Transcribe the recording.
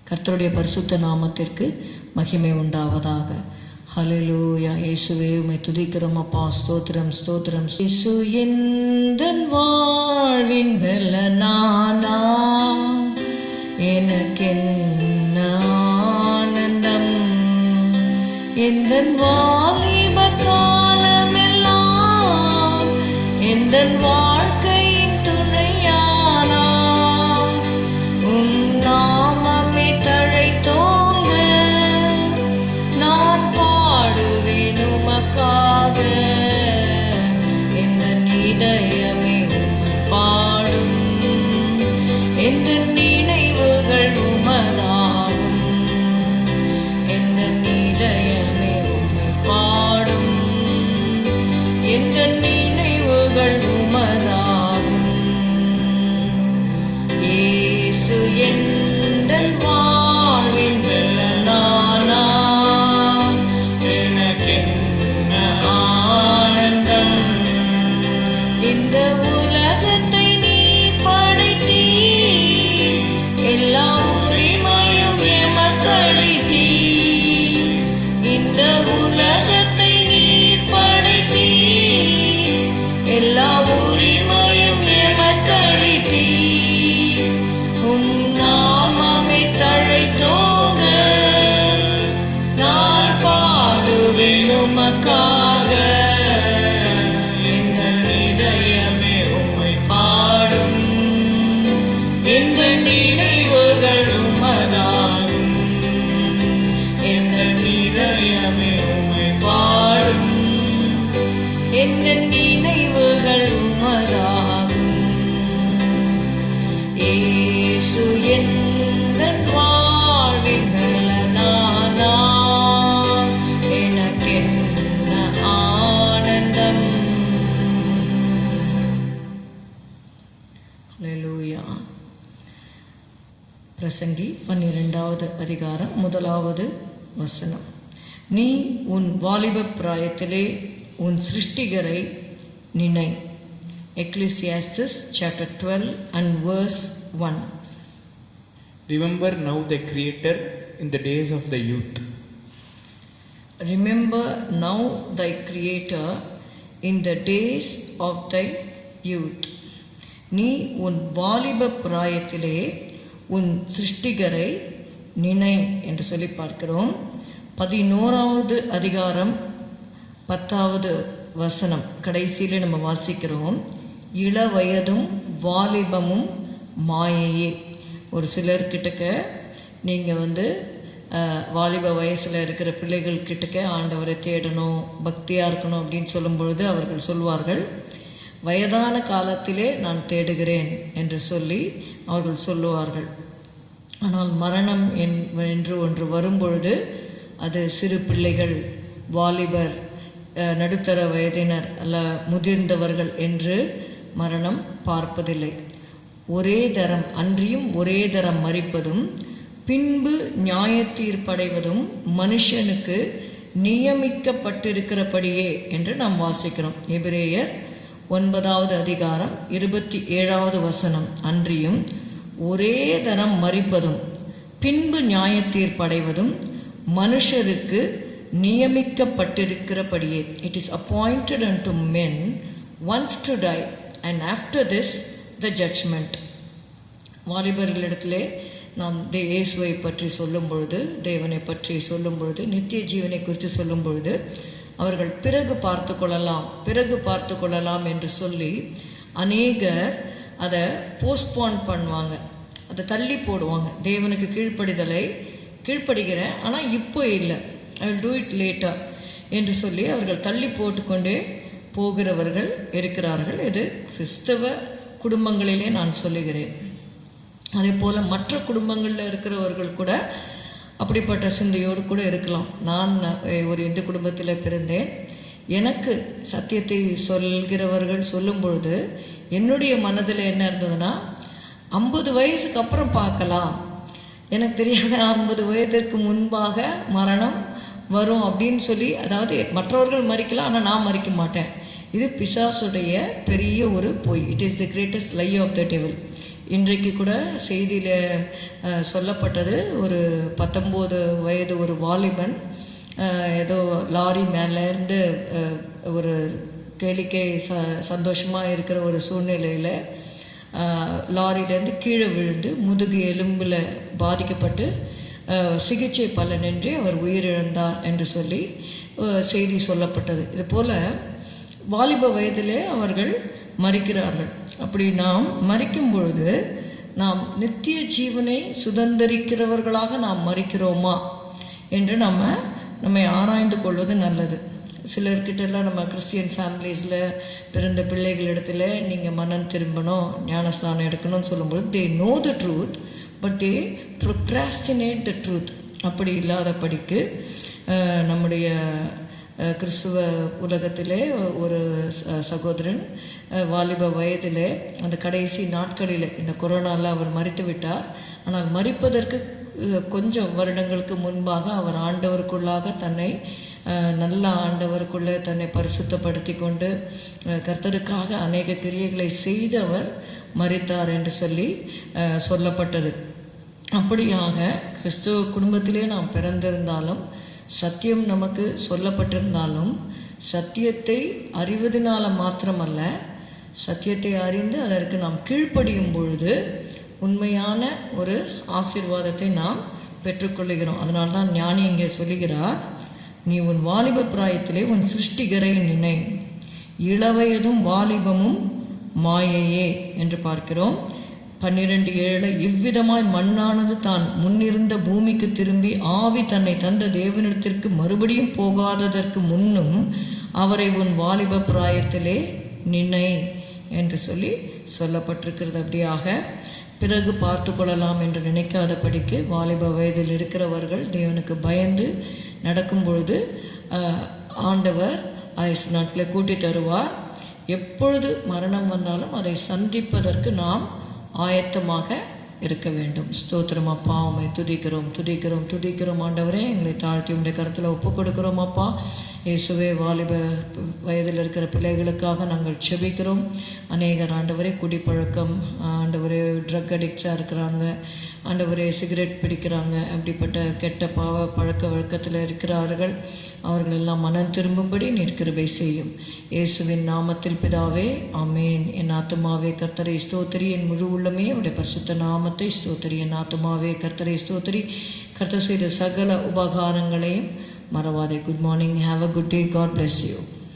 கர்த்தருடைய பரிசுத்த நாமத்திற்கு மகிமை உண்டாவதாக. ஹல்லேலூயா. இயேசுவே உம்மை துதிக்கிறோம் அப்பா. ஸ்தோத்திரம் ஸ்தோத்திரம். இயேசு எந்தன் வாழ்வின் பலனானா, எனக்கென்ன ஆனந்தம். எந்தன் வாலிப காலமெல்லாம் எந்தன் வாழ்க்கையின் துணையானா, உம் நாமமே தழைத்தோங்க நான் பாடுவேன் உமக்காக. எந்தன் இதயமே உம்மை பாடும், எந்தன் நினைவுகள் உமதாகும். எந்தன் இதயமே உம்மை பாடும், எந்தன் நினைவுகள் உமதாகும். இயேசு எந்தன் வாழ்வின் பலனானா, எனக்கென்ன ஆனந்தம். இந்த உலகத்தை நீ படைத்தீர், எல்லா உரிமையும் எமக்களித்தீர். இந்த உலகத்தை நீ படைத்தீர், எல்லா உரிமையும் எமக்களித்தீர். உம் நாமமே தழைத்தோங்க நான் பாடுவேன் உமக்காக. எங்கள் இதயமே உம்மை பாடும், எங்கள் நினைவுகள் உமதாகும். எங்கள் இதயமே உம்மை பாடும், எங்கள் நினைவுகள் உமதாகும். இயேசு எந்தன் வாழ்வின் பலனானா, எனக்கென்ன ஆனந்தம். ஹல்லேலூயா. பிரசங்கி 12வது அதிகாரம் 1வது வசனம். நீ உன் வாலிப பிராயத்திலே உன் சிருஷ்டிகரை நினை. Ecclesiastes chapter 12 and verse 1. Remember now the Creator in the days of the youth. Remember now thy Creator in the days of thy youth. நீ உன் வாலிப பிராயத்திலே உன் சிருஷ்டிகரை நினை என்று சொல்லி பார்க்கிறோம். 11வது அதிகாரம் 10வது வசனம் கடைசியில நம்ம வாசிக்கிறோம். இளவயதும் வாலிபமும் மாயையே. ஒரு சிலர்கிட்டக்க நீங்கள் வாலிப வயசில் இருக்கிற பிள்ளைகள் கிட்டக்க ஆண்டவரை தேடணும், பக்தியாக இருக்கணும் அப்படின்னு சொல்லும் பொழுது அவர்கள் சொல்வார்கள், வயதான காலத்திலே நான் தேடுகிறேன் என்று சொல்லி அவர்கள் சொல்லுவார்கள். ஆனால் மரணம் என்று ஒன்று வரும்பொழுது அது சிறு பிள்ளைகள், வாலிபர், நடுத்தர வயதினர் அல்ல முதிர்ந்தவர்கள் என்று மரணம் பார்ப்பதில்லை. ஒரே தரம் அன்றியும் ஒரே தரம் மரிப்பதும் பின்பு நியாய தீர்ப்படைவதும் மனுஷனுக்கு நியமிக்கப்பட்டிருக்கிறபடியே என்று நாம் வாசிக்கிறோம். எபிரேயர் 9வது அதிகாரம் 27வது வசனம். அன்றியும் ஒரே தரம் மரிப்பதும் பின்பு நியாய தீர்ப்படைவதும் மனுஷருக்கு நியமிக்கப்பட்டிருக்கிறபடியே. It is appointed unto men once to die and after this the judgment. வாலிபர்களிடத்திலே நாம் இயேசுவை பற்றி சொல்லும் பொழுது, தேவனை பற்றி சொல்லும் பொழுது, நித்திய ஜீவனை குறித்து சொல்லும் பொழுது அவர்கள் பிறகு பார்த்து கொள்ளலாம் என்று சொல்லி அநேகர் அதை போஸ்ட்போன் பண்ணுவாங்க, அதை தள்ளி போடுவாங்க. தேவனுக்கு கீழ்ப்படுகிறேன் ஆனால் இப்போ இல்லை, I will do it later என்று சொல்லி அவர்கள் தள்ளி போட்டுக்கொண்டே போகிறவர்கள் இருக்கிறார்கள். இது கிறிஸ்தவ குடும்பங்களிலே நான் சொல்லுகிறேன். அதே போல் மற்ற குடும்பங்களில் இருக்கிறவர்கள் கூட அப்படிப்பட்ட சிந்தையோடு கூட இருக்கலாம். நான் ஒரு இந்து குடும்பத்தில் பிறந்தேன். எனக்கு சத்தியத்தை சொல்கிறவர்கள் சொல்லும் பொழுது என்னுடைய மனதில் என்ன இருந்ததுன்னா, 50 வயசுக்கு அப்புறம் பார்க்கலாம், எனக்கு தெரியாத 50 வயதிற்கு முன்பாக மரணம் வரும் அப்படின்னு சொல்லி, அதாவது மற்றவர்கள் மறிக்கலாம் ஆனால் நான் மறிக்க மாட்டேன். இது பிசாசுடைய பெரிய ஒரு பொய். It is the greatest lie of the devil. இன்றைக்கு கூட செய்தியில் சொல்லப்பட்டது, ஒரு 19 வயது ஒரு வாலிபன் ஏதோ லாரி மேலேருந்து ஒரு கேளிக்கை சந்தோஷமாக இருக்கிற ஒரு சூழ்நிலையில் லாரியிலேருந்து கீழே விழுந்து முதுகு எலும்பில் பாதிக்கப்பட்டு சிகிச்சை பலனின்றி அவர் உயிரிழந்தார் என்று சொல்லி செய்தி சொல்லப்பட்டது. இதுபோல் வாலிப வயதிலே அவர்கள் மரிக்கிறார்கள். அப்படி நாம் மரிக்கும் பொழுது நாம் நித்திய ஜீவனை சுதந்திரிக்கிறவர்களாக நாம் மரிக்கிறோமா என்று நம்மை ஆராய்ந்து கொள்வது நல்லது. சிலர்கிட்டலாம் நம்ம கிறிஸ்டியன் ஃபேமிலிஸில் பிறந்த பிள்ளைகளிடத்தில் நீங்கள் மனம் திரும்பணும், ஞானஸ்தானம் எடுக்கணும்னு சொல்லும்போது they know the truth but they procrastinate the truth. அப்படி இல்லாதபடிக்கு நம்முடைய கிறிஸ்துவ உலகத்திலே ஒரு சகோதரன் வாலிப வயதிலே அந்த கடைசி நாட்களில் இந்த கொரோனாவில் அவர் மரித்து விட்டார். ஆனால் மரிப்பதற்கு கொஞ்சம் வருடங்களுக்கு முன்பாக அவர் ஆண்டவருக்குள்ளாக தன்னை நல்ல ஆண்டவருக்குள்ளே தன்னை பரிசுத்தப்படுத்தி கொண்டு கர்த்தருக்காக அநேக கிரியைகளை செய்து அவர் மரித்தார் என்று சொல்லி சொல்லப்பட்டது. அப்படியாக கிறிஸ்துவ குடும்பத்திலே நாம் பிறந்திருந்தாலும் சத்தியம் நமக்கு சொல்லப்பட்டிருந்தாலும் சத்தியத்தை அறிவதனால மாத்திரமல்ல, சத்தியத்தை அறிந்து அதற்கு நாம் கீழ்ப்படியும் பொழுது உண்மையான ஒரு ஆசீர்வாதத்தை நாம் பெற்றுக்கொள்கிறோம். அதனால்தான் ஞானி இங்கே சொல்லுகிறார், நீ உன் வாலிப பிராயத்திலே உன் சிருஷ்டிகரை நினை, இளவயதும் வாலிபமும் மாயையே என்று பார்க்கிறோம். 12:7 இவ்விதமாய் மண்ணானது தான் முன்னிருந்த பூமிக்கு திரும்பி ஆவி தன்னை தந்த தேவனிடத்திற்கு மறுபடியும் போகாததற்கு முன்னும் அவரை உன் வாலிப பிராயத்திலே நினை என்று சொல்லி சொல்லப்பட்டிருக்கிறது. அப்படியாக பிறகு பார்த்து கொள்ளலாம் என்று நினைக்காதபடிக்கு வாலிப வயதில் இருக்கிறவர்கள் தேவனுக்கு பயந்து நடக்கும் பொழுது ஆண்டவர் ஆயுசு நாட்களை கூட்டி தருவார். எப்பொழுது மரணம் வந்தாலும் அதை சந்திப்பதற்கு நாம் ஆயத்தமாக இருக்க வேண்டும். ஸ்தோத்திரம் அப்பா, உம்மை துதிக்கிறோம் ஆண்டவரே. எங்களை தாழ்த்தி உடைய கருத்தில் ஒப்பு கொடுக்கிறோம் அப்பா. இயேசுவே, வாலிப வயதில் இருக்கிற பிள்ளைகளுக்காக நாங்கள் செபிக்கிறோம். அநேகர் ஆண்டவரே குடிப்பழக்கம், ஆண்டவரே ட்ரக் அடிக்டாக இருக்கிறாங்க, ஆண்டவரே சிகரெட் பிடிக்கிறாங்க, அப்படிப்பட்ட கெட்ட பாவ பழக்க வழக்கத்தில் இருக்கிறார்கள். அவர்கள் எல்லாம் மனம் திரும்பும்படி நீர் கிருபை செய்யும். இயேசுவின் நாமத்தில் பிதாவே, ஆமேன். என் ஆத்துமாவே கர்த்தரை ஸ்தோத்திரி, என் முழு உள்ளமே உடைய பரிசுத்த நாமத்தை ஸ்தோத்திரி. என் ஆத்துமாவே கர்த்தரை ஸ்தோத்திரி, கர்த்தர் செய்த சகல உபகாரங்களையும் மறவாதே. Good morning. Have a good day. God bless you.